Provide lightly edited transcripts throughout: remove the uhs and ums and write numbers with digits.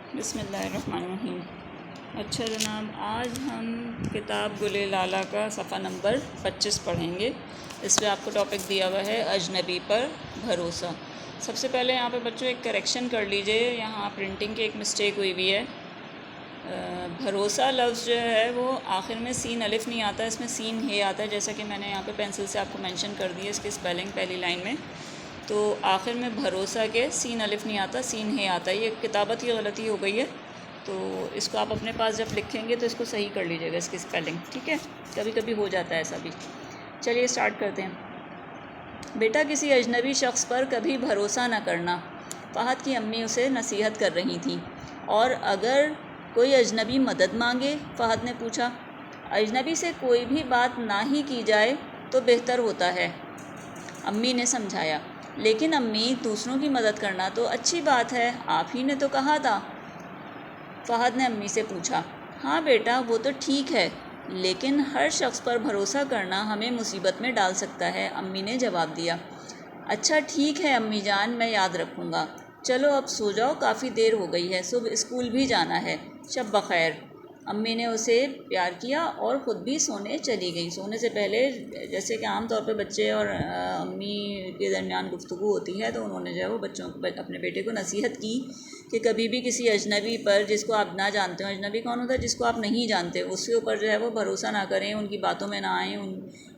बिस्मिल्लाहिर्रहमानिर्रहीम। अच्छा जनाब, आज हम किताब गुले लाला का सफ़ा नंबर 25 पढ़ेंगे। इस पर आपको टॉपिक दिया हुआ है अजनबी पर भरोसा। सबसे पहले यहाँ पे बच्चों एक करेक्शन कर लीजिए, यहाँ प्रिंटिंग की एक मिस्टेक हुई हुई है। भरोसा लफ्ज़ जो है वो आखिर में सीन अलिफ नहीं आता, इसमें सीन हे आता है, जैसा कि मैंने यहाँ पे पेंसिल से आपको मेंशन कर दिया इसकी स्पेलिंग पहली लाइन में। तो आखिर में भरोसा के सीन अलिफ नहीं आता, सीन हे आता है। ये किताबत की गलती हो गई है, तो इसको आप अपने पास जब लिखेंगे तो इसको सही कर लीजिएगा, इसकी स्पेलिंग, ठीक है। कभी कभी हो जाता है ऐसा भी। चलिए स्टार्ट करते हैं। बेटा, किसी अजनबी शख्स पर कभी भरोसा न करना, फ़हद की अम्मी उसे नसीहत कर रही थी। और अगर कोई अजनबी मदद मांगे, फ़हद ने पूछा। अजनबी से कोई भी बात ना ही की जाए तो बेहतर होता है, अम्मी ने समझाया। लेकिन अम्मी, दूसरों की मदद करना तो अच्छी बात है, आप ही ने तो कहा था, फ़हद ने अम्मी से पूछा। हाँ बेटा, वो तो ठीक है, लेकिन हर शख्स पर भरोसा करना हमें मुसीबत में डाल सकता है, अम्मी ने जवाब दिया। अच्छा ठीक है अम्मी जान, मैं याद रखूँगा। चलो अब सो जाओ, काफ़ी देर हो गई है, सुबह स्कूल भी जाना है। शब बख़ैर, अम्मी ने उसे प्यार किया और ख़ुद भी सोने चली गई। सोने से पहले, जैसे कि आम तौर पे बच्चे और अम्मी के दरमियान गुफ्तगू होती है, तो उन्होंने जो है वो बच्चों को, अपने बेटे को नसीहत की कि कभी भी किसी अजनबी पर, जिसको आप ना जानते हो, अजनबी कौन होता है, जिसको आप नहीं जानते, उसके ऊपर जो है वो भरोसा ना करें, उनकी बातों में ना आएँ।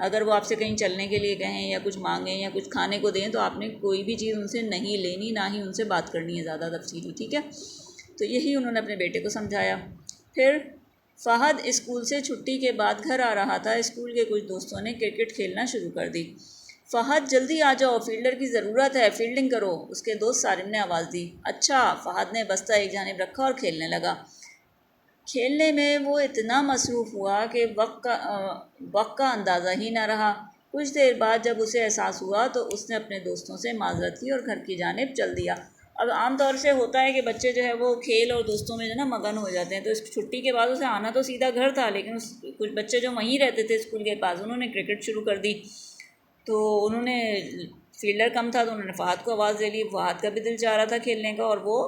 अगर वो आपसे कहीं चलने के लिए कहें या कुछ मांगें या कुछ खाने को दें, तो आपने कोई भी चीज़ उनसे नहीं लेनी, ना ही उनसे बात करनी है ज़्यादा तफसीली, ठीक है। तो यही उन्होंने अपने बेटे को समझाया। फिर फ़हद स्कूल से छुट्टी के बाद घर आ रहा था। स्कूल के कुछ दोस्तों ने क्रिकेट खेलना शुरू कर दी। फ़हद जल्दी आ जाओ, फील्डर की ज़रूरत है, फील्डिंग करो, उसके दोस्त सारिम ने आवाज़ दी। अच्छा, फ़हद ने बस्ता एक जानिब रखा और खेलने लगा। खेलने में वो इतना मसरूफ़ हुआ कि वक्त का अंदाज़ा ही ना रहा। कुछ देर बाद जब उसे एहसास हुआ तो उसने अपने दोस्तों से माज़रत की और घर की जानिब चल दिया। अब आम तौर से होता है कि बच्चे जो है वो खेल और दोस्तों में जो ना मगन हो जाते हैं, तो इस छुट्टी के बाद उसे आना तो सीधा घर था, लेकिन कुछ बच्चे जो वहीं रहते थे स्कूल के पास, उन्होंने क्रिकेट शुरू कर दी। तो उन्होंने, फील्डर कम था तो उन्होंने फ़हद को आवाज़ दे ली। फ़हद का भी दिल चाह रहा था खेलने का, और वो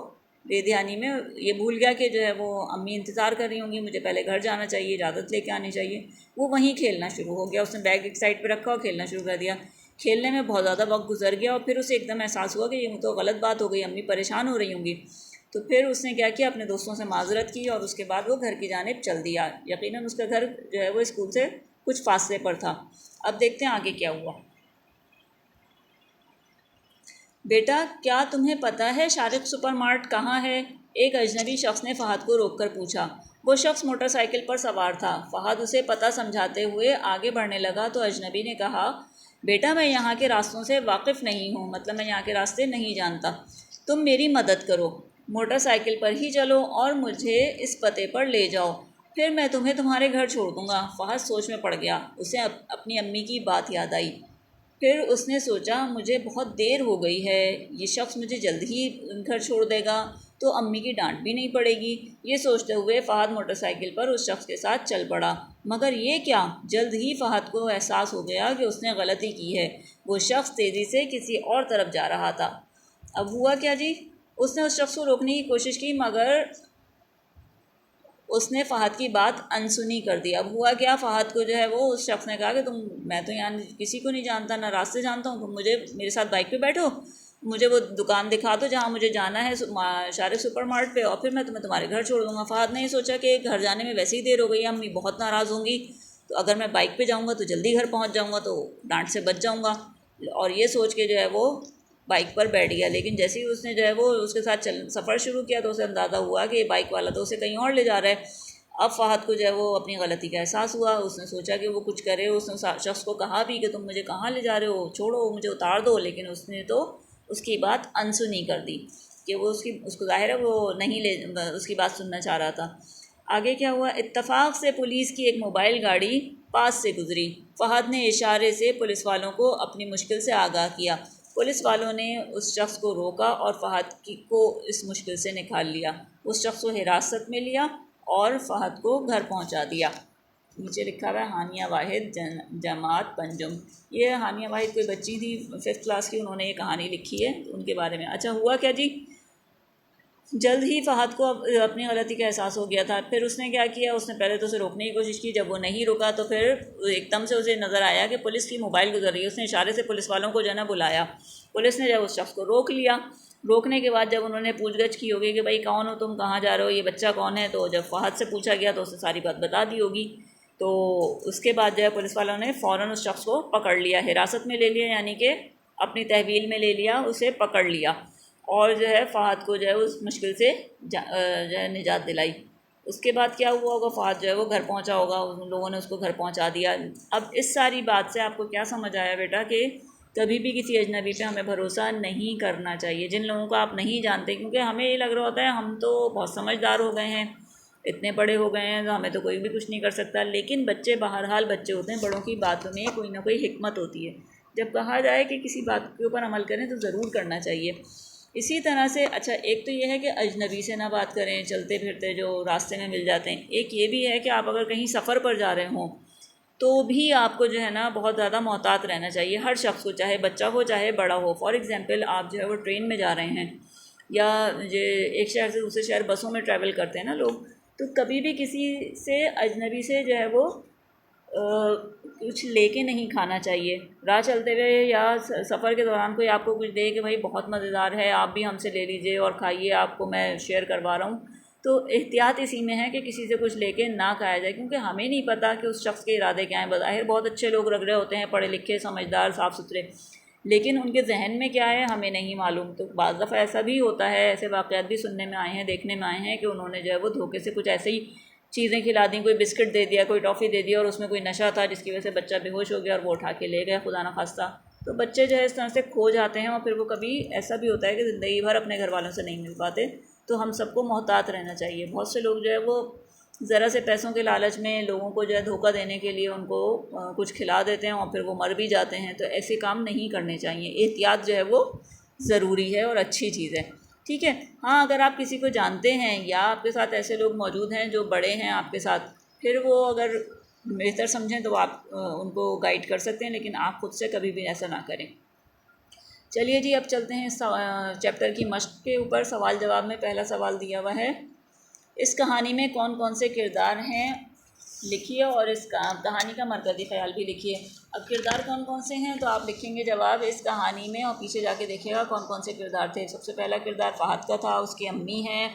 बेध्यानी में ये भूल गया कि जो है वो अम्मी इंतज़ार कर रही होंगी, मुझे पहले घर जाना चाहिए, इजाज़त लेके आनी चाहिए। वो वहीं खेलना शुरू हो गया। उसने बैग एक साइड पे रखा और खेलना शुरू कर दिया। खेलने में बहुत ज़्यादा वक्त गुजर गया और फिर उसे एकदम एहसास हुआ कि ये तो गलत बात हो गई, अम्मी परेशान हो रही होंगी। तो फिर उसने क्या किया, अपने दोस्तों से माज़रत की और उसके बाद वो घर की जानिब चल दिया। यकीनन उसका घर जो है वो स्कूल से कुछ फासले पर था। अब देखते हैं आगे क्या हुआ। बेटा, क्या तुम्हें पता है शारिक सुपरमार्ट कहाँ है? एक अजनबी शख्स ने फ़हद को रोककर पूछा। वो शख्स मोटरसाइकिल पर सवार था। फ़हद उसे पता समझाते हुए आगे बढ़ने लगा तो अजनबी ने कहा, बेटा मैं यहाँ के रास्तों से वाकिफ़ नहीं हूँ, मतलब मैं यहाँ के रास्ते नहीं जानता। तुम मेरी मदद करो, मोटरसाइकिल पर ही चलो और मुझे इस पते पर ले जाओ, फिर मैं तुम्हें तुम्हारे घर छोड़ दूँगा। फ़हद सोच में पड़ गया। उसे अपनी अम्मी की बात याद आई। फिर उसने सोचा, मुझे बहुत देर हो गई है, ये शख्स मुझे जल्द ही घर छोड़ देगा तो अम्मी की डांट भी नहीं पड़ेगी। ये सोचते हुए फ़हद मोटरसाइकिल पर उस शख्स के साथ चल पड़ा। मगर ये क्या, जल्द ही फ़हद को एहसास हो गया कि उसने गलती की है। वो शख्स तेज़ी से किसी और तरफ जा रहा था। अब हुआ क्या जी? उसने उस शख्स को रोकने की कोशिश की, मगर उसने फ़हद की बात अनसुनी कर दी। अब हुआ क्या, फ़हद को जो है वो उस शख्स ने कहा कि मैं तो यहाँ किसी को नहीं जानता, ना रास्ते जानता हूँ, तुम मुझे मेरे साथ बाइक पे बैठो, मुझे वो दुकान दिखा दो जहाँ मुझे जाना है, शारिक सुपरमार्ट पे, और फिर मैं तुम्हें तुम्हारे घर छोड़ दूँगा। फ़हद ने ये सोचा कि घर जाने में वैसे ही देर हो गई है, अम्मी बहुत नाराज़ होंगी, तो अगर मैं बाइक पर जाऊँगा तो जल्दी घर पहुँच जाऊँगा, तो डांट से बच जाऊँगा। और ये सोच के जो है वो बाइक पर बैठ गया। लेकिन जैसे ही उसने जो है वो उसके साथ सफ़र शुरू किया तो उसे अंदाज़ा हुआ कि बाइक वाला तो उसे कहीं और ले जा रहा है। अब फ़हद को जो है वो अपनी गलती का एहसास हुआ। उसने सोचा कि वो कुछ करे। उसने शख्स को कहा भी कि तुम मुझे कहाँ ले जा रहे हो, छोड़ो, मुझे उतार दो, लेकिन उसने तो उसकी बात अनसुनी कर दी कि वो उसको ज़ाहिर है वो नहीं ले, उसकी बात सुनना चाह रहा था। आगे क्या हुआ, इत्तफाक से पुलिस की एक मोबाइल गाड़ी पास से गुजरी। फ़हद ने इशारे से पुलिस वालों को अपनी मुश्किल से आगाह किया। पुलिस वालों ने उस शख्स को रोका और फ़हद को इस मुश्किल से निकाल लिया। उस शख्स को हिरासत में लिया और फ़हद को घर पहुंचा दिया। नीचे लिखा हुआ है हानिया वाहिद जमात पंजुम। ये हानिया वाहिद कोई बच्ची थी 5th क्लास की, उन्होंने ये कहानी लिखी है उनके बारे में। अच्छा हुआ क्या जी, जल्द ही फ़हद को अपनी गलती का एहसास हो गया था। फिर उसने क्या किया, उसने पहले तो उसे रोकने की कोशिश की। जब वो नहीं रुका तो फिर एकदम से उसे नज़र आया कि पुलिस की मोबाइल गुजर रही है। उसने इशारे से पुलिस वालों को जो है ना बुलाया। पुलिस ने जब उस शख्स को रोक लिया, रोकने के बाद जब उन्होंने पूछगछ की होगी कि भाई कौन हो तुम, कहाँ जा रहे हो, ये बच्चा कौन है, तो जब फ़हद से पूछा गया तो उसने सारी बात बता दी होगी। तो उसके बाद जो है पुलिस वालों ने फ़ौरन उस शख्स को पकड़ लिया, हिरासत में ले लिया, यानी कि अपनी तहवील में ले लिया, उसे पकड़ लिया और जो है फ़हद को जो है उस मुश्किल से जो है निजात दिलाई। उसके बाद क्या हुआ होगा, फ़हद जो है वो घर पहुंचा होगा, उन लोगों ने उसको घर पहुंचा दिया। अब इस सारी बात से आपको क्या समझ आया बेटा कि कभी भी किसी अजनबी पे हमें भरोसा नहीं करना चाहिए, जिन लोगों को आप नहीं जानते, क्योंकि हमें ये लग रहा होता है हम तो बहुत समझदार हो गए हैं, इतने बड़े हो गए हैं, तो हमें तो कोई भी कुछ नहीं कर सकता। लेकिन बच्चे बहरहाल बच्चे होते हैं, बड़ों की बातों में कोई ना कोई हिकमत होती है। जब कहा जाए कि किसी बात के ऊपर अमल करें तो ज़रूर करना चाहिए। इसी तरह से अच्छा, एक तो ये है कि अजनबी से ना बात करें, चलते फिरते जो रास्ते में मिल जाते हैं। एक ये भी है कि आप अगर कहीं सफ़र पर जा रहे हों तो भी आपको जो है ना बहुत ज़्यादा मोहतात रहना चाहिए, हर शख्स को, चाहे बच्चा हो चाहे बड़ा हो। फॉर एग्ज़ाम्पल आप जो है वो ट्रेन में जा रहे हैं या ये एक शहर से दूसरे शहर बसों में ट्रैवल करते हैं ना लोग, तो कभी भी किसी से अजनबी से जो है वो कुछ लेके नहीं खाना चाहिए। राह चलते हुए या सफ़र के दौरान कोई आपको कुछ दे कि भाई बहुत मज़ेदार है, आप भी हमसे ले लीजिए और खाइए, आपको मैं शेयर करवा रहा हूँ, तो एहतियात इसी में है कि किसी से कुछ लेके ना खाया जाए, क्योंकि हमें नहीं पता कि उस शख्स के इरादे क्या हैं। बज़ाहिर बहुत अच्छे लोग लग रहे होते हैं, पढ़े लिखे, समझदार, साफ़ सुथरे, लेकिन उनके जहन में क्या है हमें नहीं मालूम। तो बाज़ दफ़ा ऐसा भी होता है, ऐसे वाक़यात भी सुनने में आए हैं, देखने में आए हैं कि उन्होंने जो है वो धोखे से कुछ ऐसे ही चीज़ें खिला दी, कोई बिस्किट दे दिया, कोई टॉफ़ी दे दिया और उसमें कोई नशा था जिसकी वजह से बच्चा बेहोश हो गया और वो उठा के ले गया, खुदा ना खास्ता। तो बच्चे जो है इस तरह से खो जाते हैं और फिर वो कभी ऐसा भी होता है कि ज़िंदगी भर अपने घर वालों से नहीं मिल पाते। तो हम सबको मोहतात रहना चाहिए। बहुत से लोग जो है वो ज़रा से पैसों के लालच में लोगों को जो है धोखा देने के लिए उनको कुछ खिला देते हैं और फिर वो मर भी जाते हैं। तो ऐसे काम नहीं करने चाहिए। एहतियात जो है वो ज़रूरी है और अच्छी चीज़ है, ठीक है। हाँ, अगर आप किसी को जानते हैं या आपके साथ ऐसे लोग मौजूद हैं जो बड़े हैं आपके साथ, फिर वो अगर बेहतर समझें तो आप उनको गाइड कर सकते हैं, लेकिन आप खुद से कभी भी ऐसा ना करें। चलिए जी, अब चलते हैं इस चैप्टर की मश्क के ऊपर। सवाल जवाब में पहला सवाल दिया हुआ है, इस कहानी में कौन कौन से किरदार हैं लिखिए और इस कहानी का मरकज़ी ख्याल भी लिखिए। अब किरदार कौन कौन से हैं तो आप लिखेंगे जवाब इस कहानी में और पीछे जाके देखिएगा कौन कौन से किरदार थे। सबसे पहला किरदार फ़हद का था, उसकी अम्मी हैं,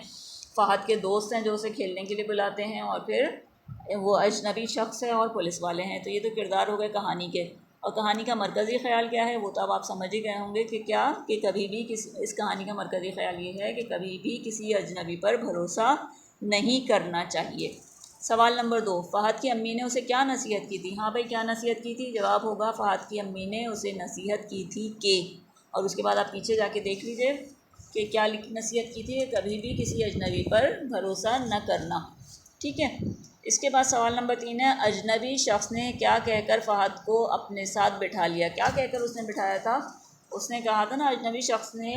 फ़हद के दोस्त हैं जो उसे खेलने के लिए बुलाते हैं, और फिर वो अजनबी शख्स है और पुलिस वाले हैं। तो ये तो किरदार हो गए कहानी के। और कहानी का मरकज़ी ख्याल क्या है वो तो अब आप समझ ही गए होंगे कि क्या कि कभी भी इस कहानी का मरकज़ी ख्याल ये है कि कभी भी किसी अजनबी पर भरोसा नहीं करना चाहिए। सवाल नंबर 2, फ़हद की अम्मी ने उसे क्या नसीहत की थी। हाँ भाई, क्या नसीहत की थी, जवाब होगा फ़हद की अम्मी ने उसे नसीहत की थी कि, और उसके बाद आप पीछे जाके देख लीजिए कि क्या नसीहत की थी, कभी भी किसी अजनबी पर भरोसा न करना, ठीक है। इसके बाद सवाल नंबर 3 है, अजनबी शख्स ने क्या कहकर फ़हद को अपने साथ बिठा लिया। क्या कहकर उसने बिठाया था, उसने कहा था ना, अजनबी शख्स ने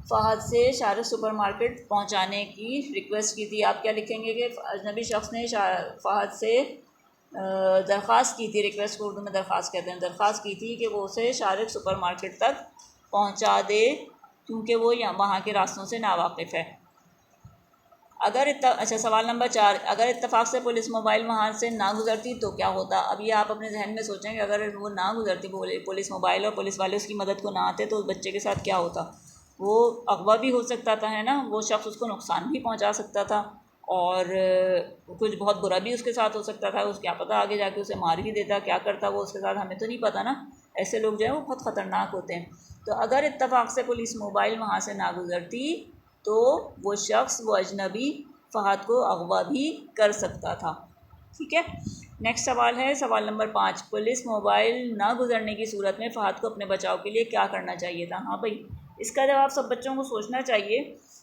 फ़हद से शारक सुपरमार्केट पहुंचाने की रिक्वेस्ट की थी। आप क्या लिखेंगे कि अजनबी शख्स ने फ़हद से दरख्वास्त की थी, रिक्वेस्ट को उर्दू में दरख्वास्त कहते हैं, दरख्वास्त की थी कि वो उसे शारक सुपरमार्केट तक पहुंचा दे क्योंकि वो वहाँ के रास्तों से नावाकिफ़ है। अच्छा, सवाल नंबर 4, अगर इत्तेफाक से पुलिस मोबाइल वहाँ से ना गुजरती तो क्या होता। अब ये आप अपने जहन में सोचेंगे, अगर वो ना गुजरती पुलिस मोबाइल और पुलिस वाले उसकी मदद को ना आते तो उस बच्चे के साथ क्या होता। वो अगवा भी हो सकता था, है ना, वो शख्स उसको नुकसान भी पहुंचा सकता था और कुछ बहुत बुरा भी उसके साथ हो सकता था। उस क्या पता आगे जाके उसे मार भी देता, क्या करता वो उसके साथ, हमें तो नहीं पता ना। ऐसे लोग जो है वो बहुत ख़तरनाक होते हैं। तो अगर इत्तेफाक से पुलिस मोबाइल वहाँ से ना गुजरती तो वो शख्स, वो अजनबी फ़हद को अगवा भी कर सकता था, ठीक है। नेक्स्ट सवाल है सवाल नंबर 5, पुलिस मोबाइल ना गुजरने की सूरत में फ़हद को अपने बचाव के लिए क्या करना चाहिए था। हाँ भाई, इसका जवाब सब बच्चों को सोचना चाहिए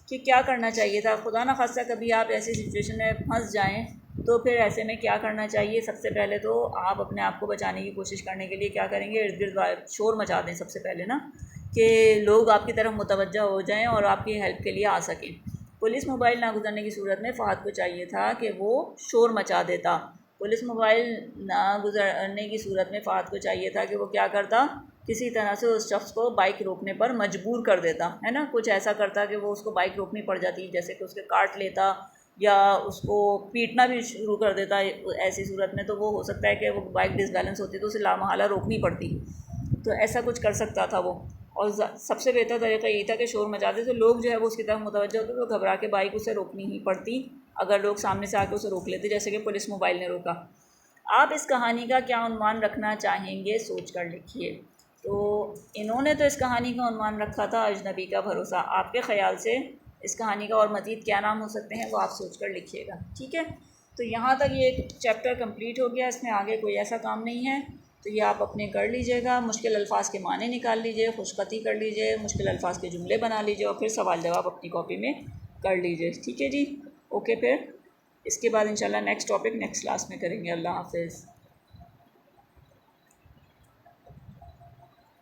कि क्या करना चाहिए था। खुदा ना खास्ता कभी आप ऐसी सिचुएशन में फंस जाएं तो फिर ऐसे में क्या करना चाहिए। सबसे पहले तो आप अपने आप को बचाने की कोशिश करने के लिए क्या करेंगे, इर्द गिर्द शोर मचा दें सबसे पहले ना, कि लोग आपकी तरफ मुतवज्जा हो जाएं और आपकी हेल्प के लिए आ सकें। पुलिस मोबाइल ना गुजरने की सूरत में फ़हद को चाहिए था कि वो शोर मचा देता। पुलिस मोबाइल ना गुजरने की सूरत में फ़हद को चाहिए था कि वो क्या करता, किसी तरह से उस शख्स को बाइक रोकने पर मजबूर कर देता है ना, कुछ ऐसा करता कि वो उसको बाइक रोकनी पड़ जाती, जैसे कि उसके काट लेता या उसको पीटना भी शुरू कर देता। ऐसी सूरत में तो वो हो सकता है कि वो बाइक डिसबैलेंस होती तो उसे लामहला रोकनी पड़ती, तो ऐसा कुछ कर सकता था वो। और सबसे बेहतर तरीका यही था कि शोर मचाते तो लोग जो है वो उसकी तरफ मुतवज्जह होते तो घबरा के बाइक उसे रोकनी ही पड़ती अगर लोग सामने से आके उसे रोक लेते, जैसे कि पुलिस मोबाइल ने रोका। आप इस कहानी का क्या उन्वान रखना चाहेंगे, सोच कर लिखिए। तो इन्होंने तो इस कहानी का उन्वान रखा था अजनबी का भरोसा। आपके ख़्याल से इस कहानी का और मज़ीद क्या नाम हो सकते हैं वो आप सोच कर लिखिएगा, ठीक है। तो यहाँ तक ये चैप्टर कंप्लीट हो गया, इसमें आगे कोई ऐसा काम नहीं है, तो ये आप अपने कर लीजिएगा। मुश्किल अल्फाज के माने निकाल लीजिए, खुशखती कर लीजिए, मुश्किल अल्फाज के जुमले बना लीजिए और फिर सवाल जवाब अपनी कॉपी में कर लीजिए, ठीक है जी। ओके, फिर इसके बाद इंशाल्लाह नेक्स्ट टॉपिक नेक्स्ट क्लास में करेंगे। अल्लाह हाफ़िज़।